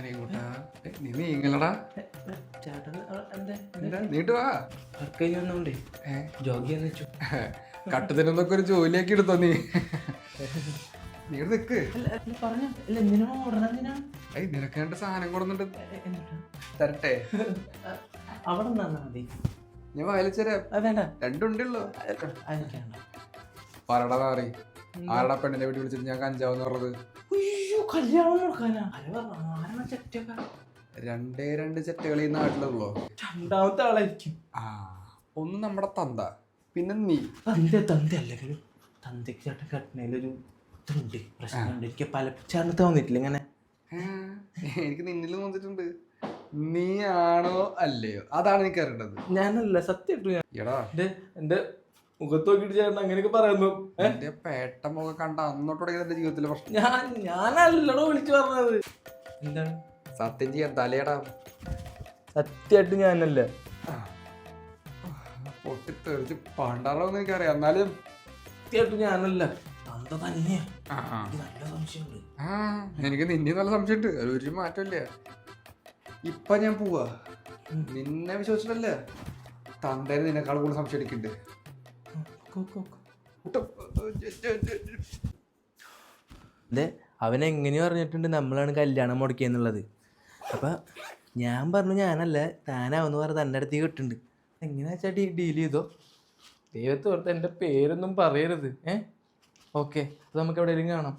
എങ്ങോട്ടാ നീ നീങ്ങലടാ ചേട്ടൻ എന്താ നീട്ട് വാ വർക്ക് കഴിഞ്ഞൊന്നുണ്ടേ ജോഗ് ചെയ്യാന്ന് വെച്ചു. കട്ടുതരുന്നൊക്കെ ഒരു ജോലിയാക്കി എടുത്തോ നീ നീട് നിക്ക് പറഞ്ഞ ഇല്ല എന്തിനാണോ ഓടണം എന്തിനാണ് നിനക്ക് രണ്ട് സാധനം കൊടുന്നുണ്ട് എന്നിട്ടാ തരട്ടെ അവിടെ നിന്നാ മതി. ഞാൻ വായിച്ചരാ വേണ്ട രണ്ടുണ്ടല്ലോ അതൊക്കെയാണ് പറടാ മാറി ആരടാ പെണ്ണിനെ വീട്ടിൽ വിളിച്ചിട്ട് ഞാൻ കഞ്ചാവെന്ന് പറഞ്ഞത്. അയ്യോ കല്യാണം നോക്കാനാ ആരാണ് ചെറ്റൊക്കെ രണ്ട് ചെറ്റകൾ ഈ നാട്ടിലുള്ളോ? രണ്ടാമത്തെ ആളായിരിക്കും. ആ ഒന്ന് നമ്മുടെ തന്ത പിന്നെ നീ തന്ത അല്ലെങ്കിലും തന്തയ്ക്ക് ചേട്ടൻ കെട്ടണേലൊരു ഇതുണ്ട് പ്രശ്നമുണ്ട്. എനിക്ക് പല ചേട്ടന് തോന്നിയിട്ടില്ല ഇങ്ങനെ. എനിക്ക് നിന്നിൽ തോന്നിട്ടുണ്ട്. നീ ആണോ അല്ലയോ അതാണ് എനിക്ക് അറിയേണ്ടത്. ഞാനല്ല സത്യം എടാ എന്റെ മുഖത്ത് നോക്കിട്ട് ചേട്ടൻ അങ്ങനെയൊക്കെ പറയുന്നു. എന്റെ പേട്ട മുഖം കണ്ട അന്നോട്ടോടെ എന്റെ ജീവിതത്തിലെ പ്രശ്നം. ഞാനല്ലടോ വിളിച്ചു പറഞ്ഞത്. എന്താണ് സത്യം ചെയ്യാൻ തലയടാ. സത്യമായിട്ട് ഞാനല്ല. പൊട്ടിത്തെറിച്ച് പണ്ടാറോന്ന് എനിക്കറിയാം. എന്നാലും സത്യമായിട്ട് ഞാനല്ല. തന്ത തന്നെയാ. നല്ല സംശയമുണ്ട്. എനിക്ക് നിന്നെ നല്ല സംശയമുണ്ട്. ഒരു മാറ്റമില്ല. ഇപ്പൊ ഞാൻ പോവാ. നിന്നെ വിശ്വസിച്ചിട്ടല്ലേ തന്തേനെ നിന്നെക്കാൾ കൂടുതൽ സംശയം എടുക്കുന്നുണ്ട്. അവൻ എങ്ങനെയോ പറഞ്ഞിട്ടുണ്ട് നമ്മളാണ് കല്യാണം മുടക്കിയെന്നുള്ളത്. അപ്പം ഞാൻ പറഞ്ഞു ഞാനല്ല താനാവെന്ന് പറഞ്ഞ് തൻ്റെ അടുത്തേക്ക് കിട്ടുന്നുണ്ട്. എങ്ങനെയാ വെച്ചാൽ ഡീൽ ചെയ്തോ. ദൈവത്തോർത്ത് എൻ്റെ പേരൊന്നും പറയരുത്. ഓക്കെ, അപ്പോൾ നമുക്ക് എവിടെയെങ്കിലും കാണാം.